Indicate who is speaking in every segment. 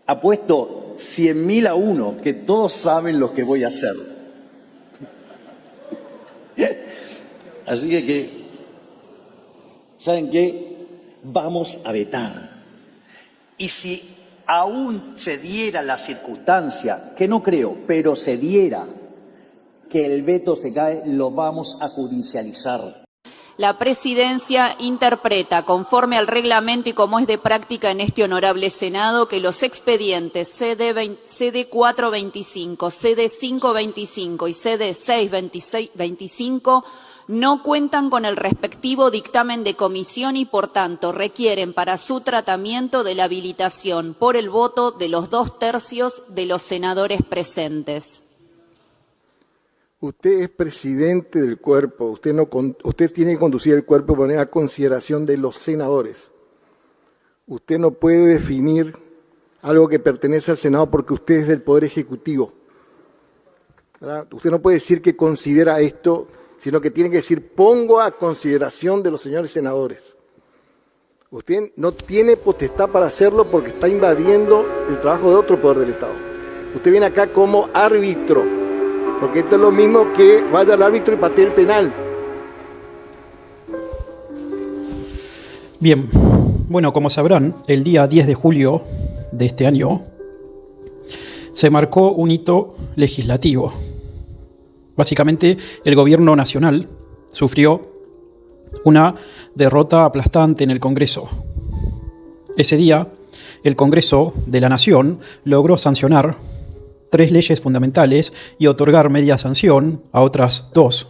Speaker 1: Apuesto 100.000 a 1 que todos saben lo que voy a hacer. Así que, ¿saben qué? Vamos a vetar. Y si aún se diera la circunstancia, que no creo, pero se diera que el veto se cae, lo vamos a judicializar.
Speaker 2: La Presidencia interpreta, conforme al reglamento y como es de práctica en este honorable Senado, que los expedientes CD 425, CD 525 y CD 625 no cuentan con el respectivo dictamen de comisión y, por tanto, requieren para su tratamiento de la habilitación por el voto de los 2/3 de los senadores presentes.
Speaker 3: Usted es presidente del cuerpo, usted tiene que conducir el cuerpo y poner a consideración de los senadores. Usted no puede definir algo que pertenece al Senado porque usted es del Poder Ejecutivo, ¿verdad? Usted no puede decir que considera esto, sino que tiene que decir pongo a consideración de los señores senadores. Usted no tiene potestad para hacerlo porque está invadiendo el trabajo de otro poder del Estado. Usted viene acá como árbitro. Porque esto es lo mismo que vaya al árbitro y patee el penal.
Speaker 4: Bien, bueno, como sabrán, el día 10 de julio de este año se marcó un hito legislativo. Básicamente, el gobierno nacional sufrió una derrota aplastante en el Congreso. Ese día, el Congreso de la Nación logró sancionar 3 leyes fundamentales y otorgar media sanción a otras 2.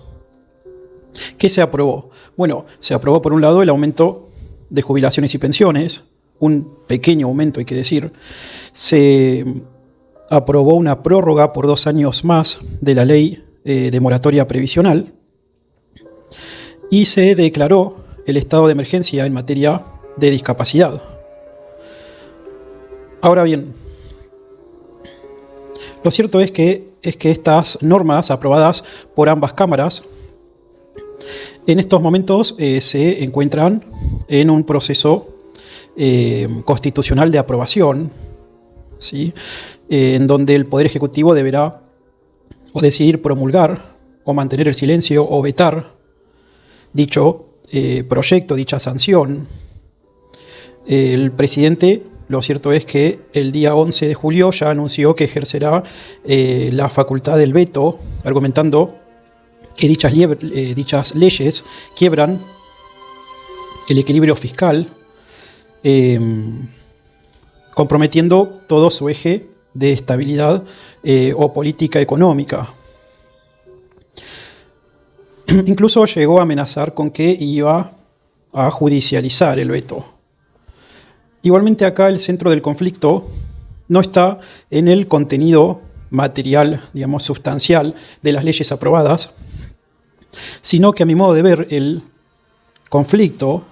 Speaker 4: ¿Qué se aprobó? Bueno, se aprobó por un lado el aumento de jubilaciones y pensiones, un pequeño aumento hay que decir. Se aprobó una prórroga por 2 años más de la ley de moratoria previsional y se declaró el estado de emergencia en materia de discapacidad. Ahora bien, lo cierto es que estas normas aprobadas por ambas cámaras en estos momentos se encuentran en un proceso constitucional de aprobación, ¿sí? En donde el Poder Ejecutivo deberá o decidir promulgar o mantener el silencio o vetar dicho proyecto, dicha sanción. El presidente, lo cierto es que el día 11 de julio ya anunció que ejercerá la facultad del veto, argumentando que dichas leyes quiebran el equilibrio fiscal, comprometiendo todo su eje de estabilidad o política económica. Incluso llegó a amenazar con que iba a judicializar el veto. Igualmente acá el centro del conflicto no está en el contenido material, digamos, sustancial de las leyes aprobadas, sino que a mi modo de ver el conflicto,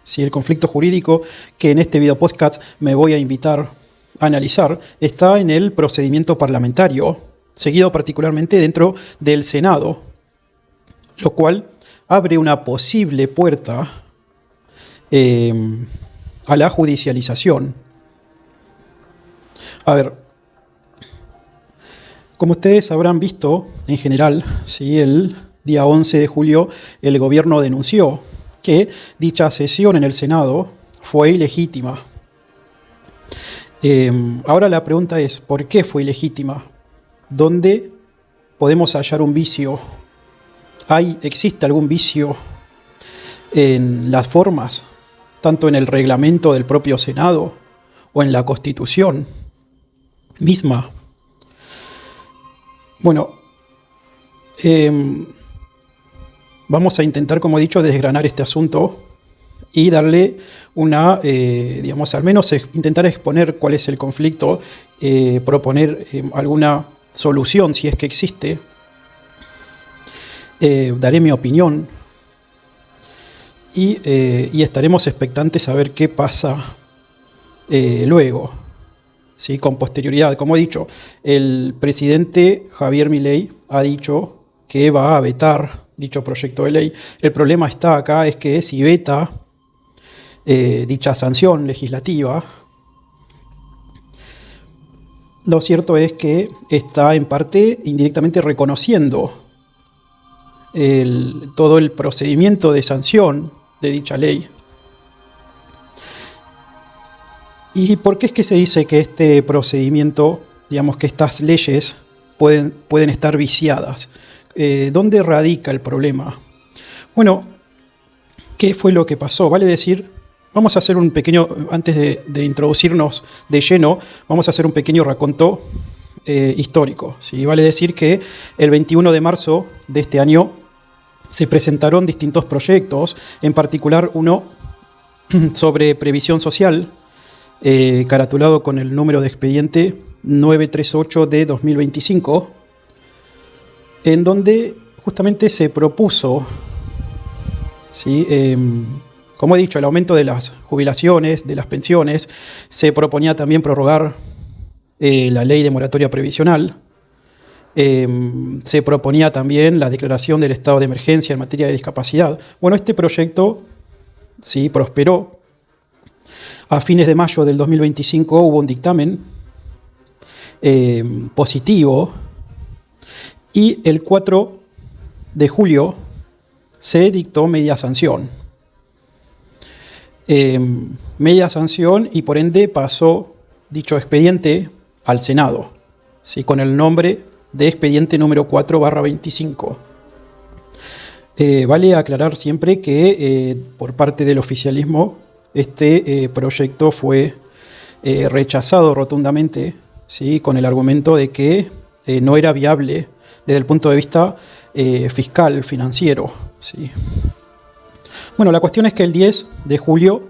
Speaker 4: ¿sí? El conflicto jurídico que en este video podcast me voy a invitar a analizar, está en el procedimiento parlamentario, seguido particularmente dentro del Senado, lo cual abre una posible puerta a la judicialización. A ver, como ustedes habrán visto, en general, ¿sí? El día 11 de julio el gobierno denunció que dicha sesión en el Senado fue ilegítima. Ahora la pregunta es, ¿por qué fue ilegítima? ¿Dónde podemos hallar un vicio? ¿Existe algún vicio en las formas, tanto en el reglamento del propio Senado o en la Constitución misma? Bueno, vamos a intentar, como he dicho, desgranar este asunto y darle una, al menos intentar exponer cuál es el conflicto, proponer alguna solución si es que existe. Daré mi opinión y estaremos expectantes a ver qué pasa luego, ¿sí? Con posterioridad. Como he dicho, el presidente Javier Milei ha dicho que va a vetar dicho proyecto de ley. El problema está acá, es que si veta dicha sanción legislativa, lo cierto es que está en parte indirectamente reconociendo todo el procedimiento de sanción de dicha ley. ¿Y por qué es que se dice que este procedimiento, digamos que estas leyes pueden estar viciadas? ¿Dónde radica el problema? Bueno, ¿qué fue lo que pasó? Vale decir, vamos a hacer un pequeño, antes de introducirnos de lleno, vamos a hacer un pequeño raconto histórico. ¿Sí? Vale decir que el 21 de marzo de este año se presentaron distintos proyectos, en particular uno sobre previsión social, caratulado con el número de expediente 938 de 2025, en donde justamente se propuso, ¿sí? Como he dicho, el aumento de las jubilaciones, de las pensiones. Se proponía también prorrogar la ley de moratoria previsional. Se proponía también la declaración del estado de emergencia en materia de discapacidad. Bueno, este proyecto sí prosperó. A fines de mayo del 2025 hubo un dictamen positivo y el 4 de julio se dictó media sanción. Media sanción y por ende pasó dicho expediente al Senado, ¿sí? Con el nombre de expediente número 4/25. Vale aclarar siempre que por parte del oficialismo este proyecto fue rechazado rotundamente, ¿sí? Con el argumento de que no era viable desde el punto de vista fiscal, financiero, ¿sí? Bueno, la cuestión es que el 10 de julio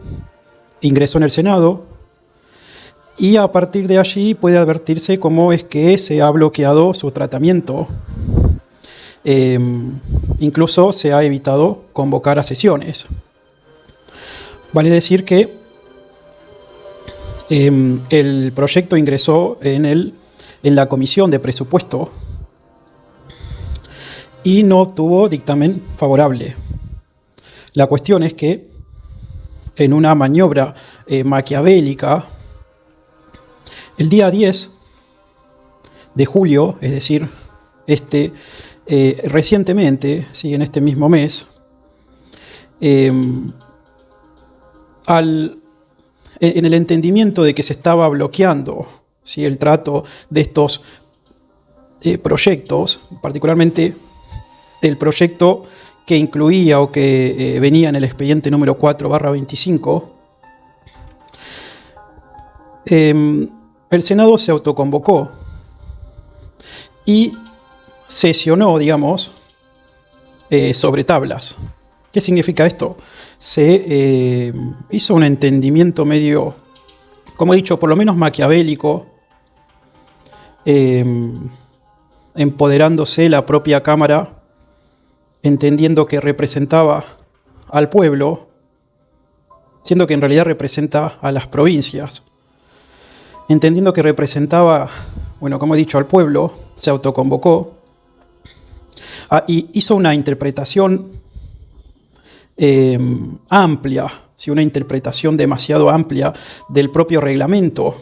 Speaker 4: ingresó en el Senado y a partir de allí puede advertirse cómo es que se ha bloqueado su tratamiento. Incluso se ha evitado convocar a sesiones. Vale decir que el proyecto ingresó en la Comisión de Presupuesto y no obtuvo dictamen favorable. La cuestión es que en una maniobra maquiavélica, el día 10 de julio, es decir, recientemente, ¿sí? En este mismo mes, en el entendimiento de que se estaba bloqueando, ¿sí? El trato de estos proyectos, particularmente del proyecto que incluía o que venía en el expediente número 4/25, el Senado se autoconvocó y sesionó, digamos, sobre tablas. ¿Qué significa esto? Se hizo un entendimiento medio, como he dicho, por lo menos maquiavélico, empoderándose la propia Cámara, entendiendo que representaba al pueblo, siendo que en realidad representa a las provincias, entendiendo que representaba, bueno, como he dicho, al pueblo, se autoconvocó y hizo una interpretación amplia, ¿sí? Una interpretación demasiado amplia del propio reglamento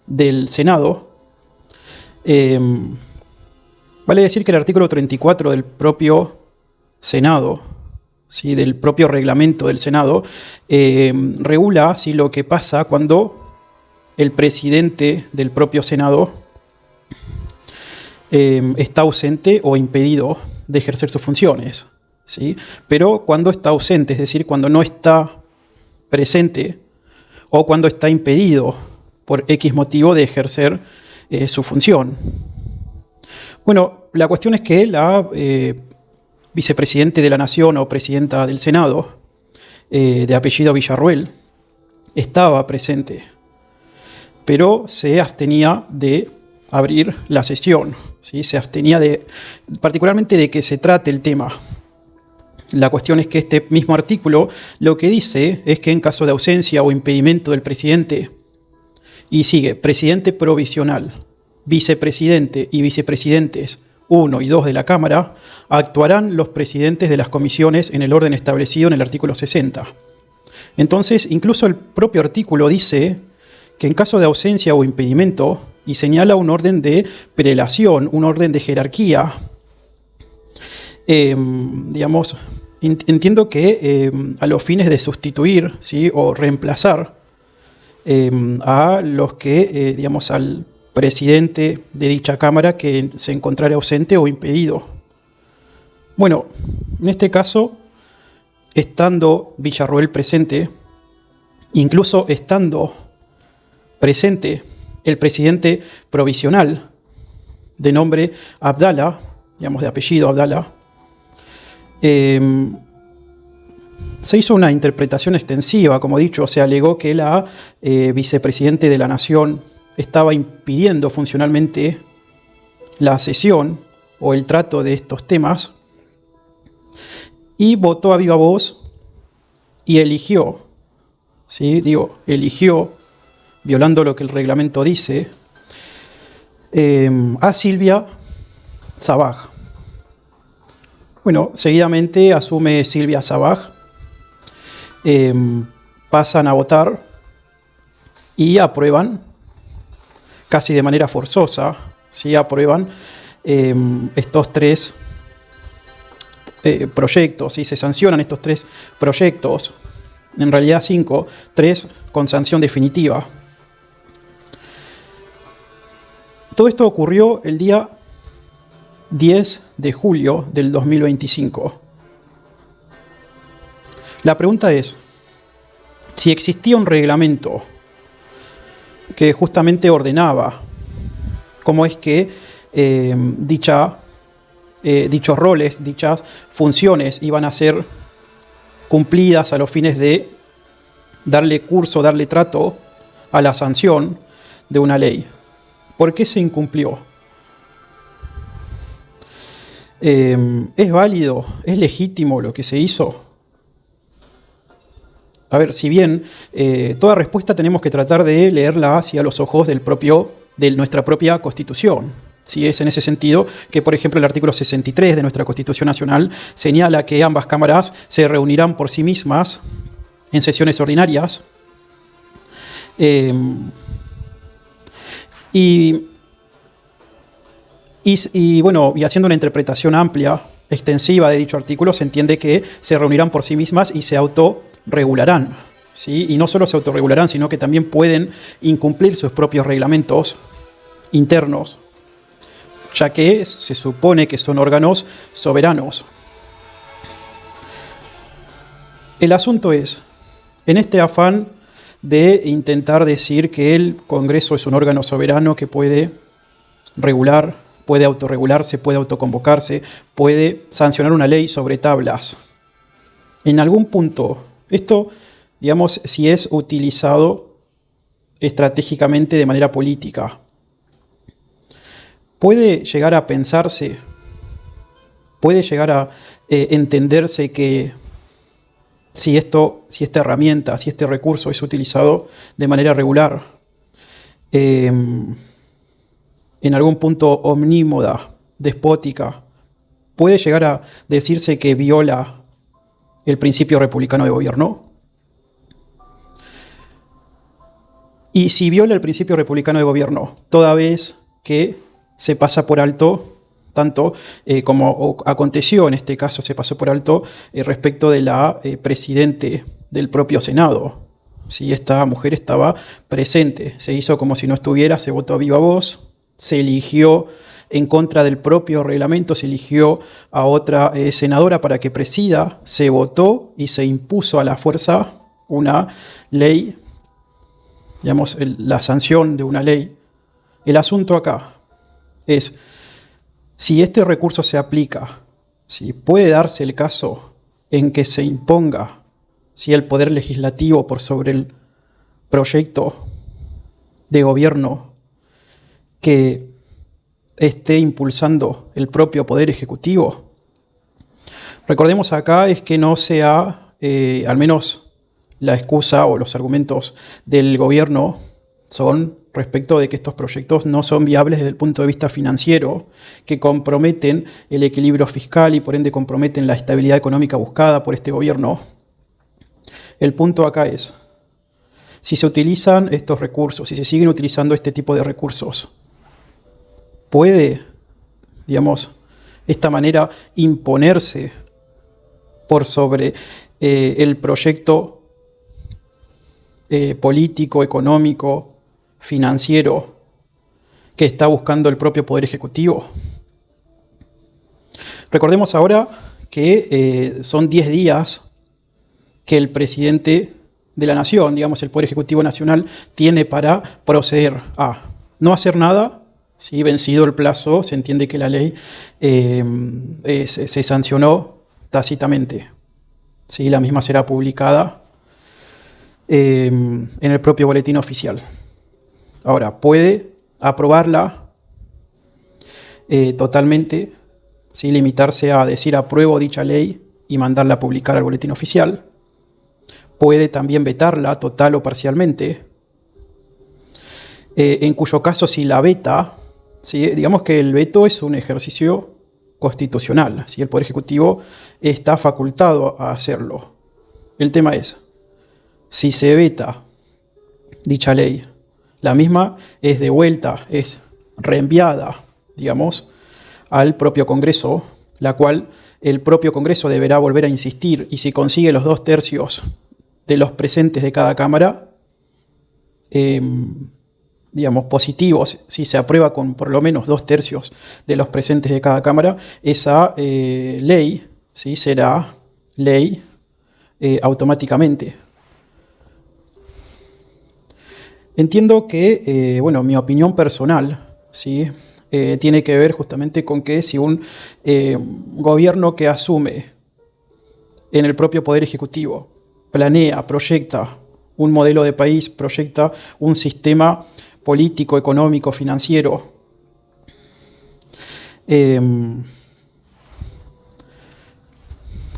Speaker 4: del Senado. Vale decir que el artículo 34 del propio Senado, ¿sí? Del propio reglamento del Senado, regula, ¿sí? Lo que pasa cuando el presidente del propio Senado está ausente o impedido de ejercer sus funciones, ¿sí? Pero cuando está ausente, es decir, cuando no está presente o cuando está impedido por X motivo de ejercer su función. Bueno, la cuestión es que la vicepresidente de la Nación o presidenta del Senado, de apellido Villarruel, estaba presente, pero se abstenía de abrir la sesión, ¿sí? Se abstenía particularmente de que se trate el tema. La cuestión es que este mismo artículo lo que dice es que en caso de ausencia o impedimento del presidente, y sigue, presidente provisional, vicepresidente y vicepresidentes 1 y 2 de la Cámara, actuarán los presidentes de las comisiones en el orden establecido en el artículo 60. Entonces, incluso el propio artículo dice que en caso de ausencia o impedimento, y señala un orden de prelación, un orden de jerarquía. Entiendo que a los fines de sustituir, ¿sí?, o reemplazar a los que, al presidente de dicha Cámara que se encontrara ausente o impedido. Bueno, en este caso, estando Villarroel presente, incluso estando presente el presidente provisional de nombre Abdala, de apellido Abdala, se hizo una interpretación extensiva, como he dicho, se alegó que la vicepresidente de la Nación estaba impidiendo funcionalmente la sesión o el trato de estos temas, y votó a viva voz y eligió, eligió, violando lo que el reglamento dice, a Silvia Sabaj. Bueno, seguidamente asume Silvia Sabaj, pasan a votar y aprueban, casi de manera forzosa, aprueban estos tres proyectos, y se sancionan estos tres proyectos, en realidad 5, 3 con sanción definitiva. Todo esto ocurrió el día 10 de julio del 2025. La pregunta es, si existía un reglamento que justamente ordenaba cómo es que dichos roles, dichas funciones iban a ser cumplidas a los fines de darle curso, darle trato a la sanción de una ley. ¿Por qué se incumplió? ¿Es válido? ¿Es legítimo lo que se hizo? A ver, si bien toda respuesta tenemos que tratar de leerla hacia los ojos de nuestra propia Constitución. Si es en ese sentido que, por ejemplo, el artículo 63 de nuestra Constitución Nacional señala que ambas cámaras se reunirán por sí mismas en sesiones ordinarias. Y haciendo una interpretación amplia, extensiva de dicho artículo, se entiende que se reunirán por sí mismas y se autorregularán, ¿sí? Y no solo se autorregularán, sino que también pueden incumplir sus propios reglamentos internos, ya que se supone que son órganos soberanos. El asunto es, en este afán de intentar decir que el Congreso es un órgano soberano que puede regular, puede autorregularse, puede autoconvocarse, puede sancionar una ley sobre tablas. En algún punto, esto, si es utilizado estratégicamente de manera política, puede llegar a pensarse, puede llegar a entenderse que si esta herramienta, si este recurso es utilizado de manera regular, en algún punto omnímoda, despótica, puede llegar a decirse que viola el principio republicano de gobierno. Y si viola el principio republicano de gobierno, toda vez que se pasa por alto, tanto como aconteció en este caso, se pasó por alto respecto de la presidente del propio Senado. ¿Sí? Esta mujer estaba presente, se hizo como si no estuviera, se votó a viva voz, se eligió en contra del propio reglamento, se eligió a otra senadora para que presida, se votó y se impuso a la fuerza una ley, la sanción de una ley. El asunto acá es, si este recurso se aplica, si puede darse el caso en que se imponga el poder legislativo por sobre el proyecto de gobierno que esté impulsando el propio poder ejecutivo. Recordemos acá es que no sea, al menos la excusa o los argumentos del gobierno son respecto de que estos proyectos no son viables desde el punto de vista financiero, que comprometen el equilibrio fiscal y por ende comprometen la estabilidad económica buscada por este gobierno. El punto acá es, si se utilizan estos recursos, si se siguen utilizando este tipo de recursos, ¿puede, digamos, esta manera imponerse por sobre el proyecto político, económico, financiero que está buscando el propio Poder Ejecutivo? Recordemos ahora que son 10 días que el presidente de la Nación, digamos el Poder Ejecutivo Nacional, tiene para proceder a no hacer nada. ¿Sí? Vencido el plazo, se entiende que la ley se sancionó tácitamente. ¿Sí? La misma será publicada en el propio boletín oficial. Ahora, puede aprobarla totalmente, ¿sí? Limitarse a decir apruebo dicha ley y mandarla a publicar al boletín oficial. Puede también vetarla total o parcialmente, en cuyo caso si la veta, ¿sí? Digamos que el veto es un ejercicio constitucional, ¿sí? El Poder Ejecutivo está facultado a hacerlo. El tema es, si se veta dicha ley, la misma es devuelta, es reenviada, digamos, al propio Congreso, la cual el propio Congreso deberá volver a insistir, y si consigue los 2/3 de los presentes de cada Cámara, digamos, positivos, si se aprueba con por lo menos 2/3 de los presentes de cada Cámara, esa ley, ¿sí? Será ley automáticamente. Entiendo que, bueno, mi opinión personal, ¿sí? Tiene que ver justamente con que si un gobierno que asume en el propio Poder Ejecutivo planea, proyecta un modelo de país, proyecta un sistema político, económico, financiero,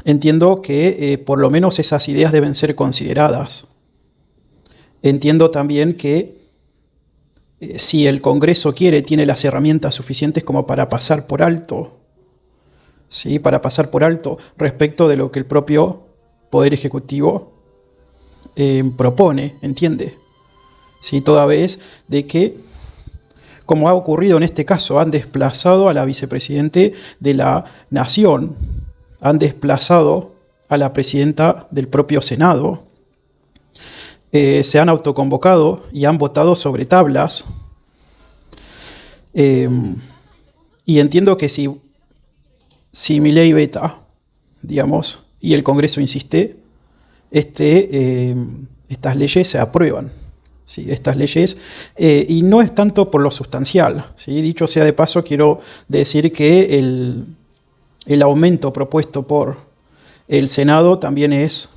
Speaker 4: entiendo que por lo menos esas ideas deben ser consideradas. Entiendo también que si el Congreso quiere, tiene las herramientas suficientes como para pasar por alto, ¿sí? Para pasar por alto respecto de lo que el propio Poder Ejecutivo propone, ¿entiende? ¿Sí? Toda vez de que, como ha ocurrido en este caso, han desplazado a la vicepresidente de la Nación, han desplazado a la presidenta del propio Senado, se han autoconvocado y han votado sobre tablas. Y entiendo que si mi ley veta, digamos, y el Congreso insiste, estas leyes se aprueban. ¿Sí? Estas leyes, y no es tanto por lo sustancial, ¿sí? Dicho sea de paso, quiero decir que el aumento propuesto por el Senado también es,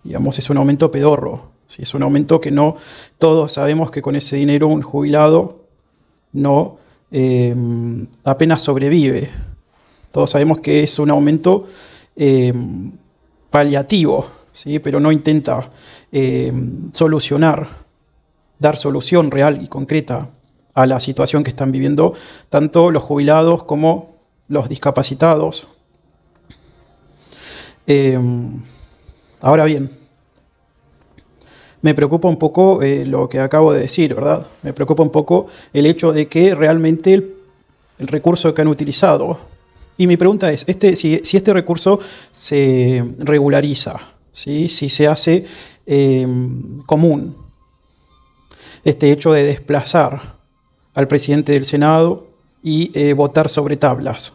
Speaker 4: digamos, es un aumento pedorro, ¿sí? Es un aumento que no todos sabemos que con ese dinero un jubilado no apenas sobrevive. Todos sabemos que es un aumento paliativo, ¿sí? Pero no intenta dar solución real y concreta a la situación que están viviendo tanto los jubilados como los discapacitados. Ahora bien, me preocupa un poco lo que acabo de decir, ¿verdad? Me preocupa un poco el hecho de que realmente el recurso que han utilizado, y mi pregunta es, si este recurso se regulariza, ¿sí? Si se hace común este hecho de desplazar al presidente del Senado y votar sobre tablas,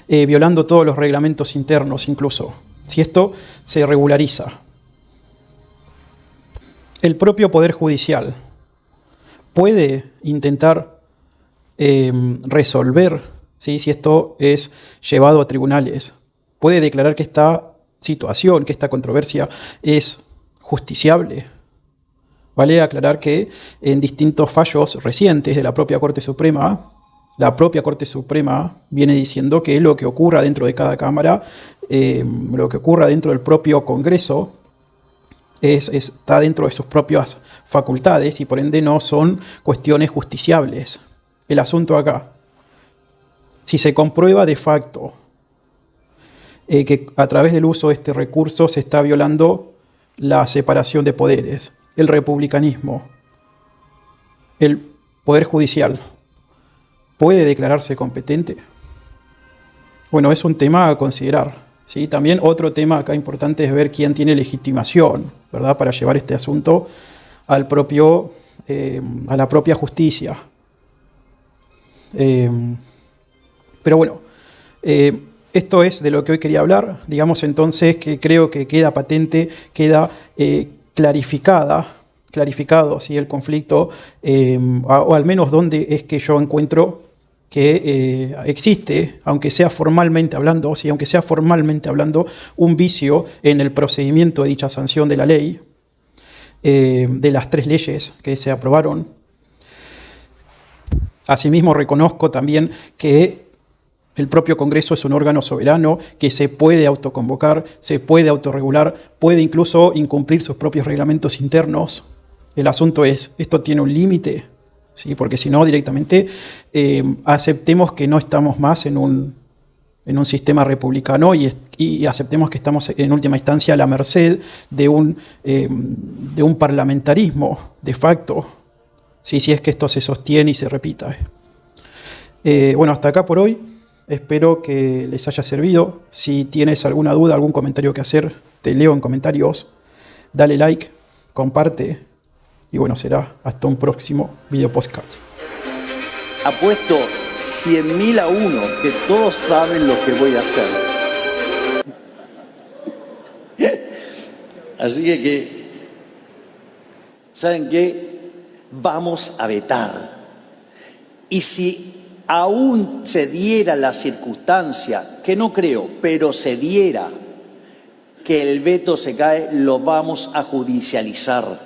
Speaker 4: violando todos los reglamentos internos incluso, si esto se regulariza, el propio Poder Judicial puede intentar resolver, ¿sí? Si esto es llevado a tribunales, puede declarar que esta situación, que esta controversia es justiciable. Vale aclarar que en distintos fallos recientes de la propia Corte Suprema viene diciendo que lo que ocurra dentro de cada Cámara, lo que ocurra dentro del propio Congreso, está dentro de sus propias facultades y por ende no son cuestiones justiciables. El asunto acá, si se comprueba de facto que a través del uso de este recurso se está violando la separación de poderes, el republicanismo, el poder judicial, ¿puede declararse competente? Bueno, es un tema a considerar, ¿sí? También otro tema acá importante es ver quién tiene legitimación, ¿verdad?, para llevar este asunto a la propia justicia. Pero bueno, esto es de lo que hoy quería hablar. Digamos entonces que creo que queda patente, queda clarificado, ¿sí?, el conflicto, o al menos donde es que yo encuentro que existe, aunque sea formalmente hablando, ¿sí?, aunque sea formalmente hablando, un vicio en el procedimiento de dicha sanción de la ley, de las 3 leyes que se aprobaron. Asimismo, reconozco también que el propio Congreso es un órgano soberano que se puede autoconvocar, se puede autorregular, puede incluso incumplir sus propios reglamentos internos. El asunto es, ¿esto tiene un límite? ¿Sí? Porque si no, directamente aceptemos que no estamos más en un sistema republicano y aceptemos que estamos en última instancia a la merced de un parlamentarismo de facto, ¿sí?, si es que esto se sostiene y se repita. Bueno, hasta acá por hoy. Espero que les haya servido. Si tienes alguna duda, algún comentario que hacer, te leo en comentarios. Dale like, comparte. Y bueno, será hasta un próximo video podcast.
Speaker 1: Apuesto 100.000 a 1 que todos saben lo que voy a hacer. Así que, ¿saben qué? Vamos a vetar. Y si aún se diera la circunstancia, que no creo, pero se diera, que el veto se cae, lo vamos a judicializar.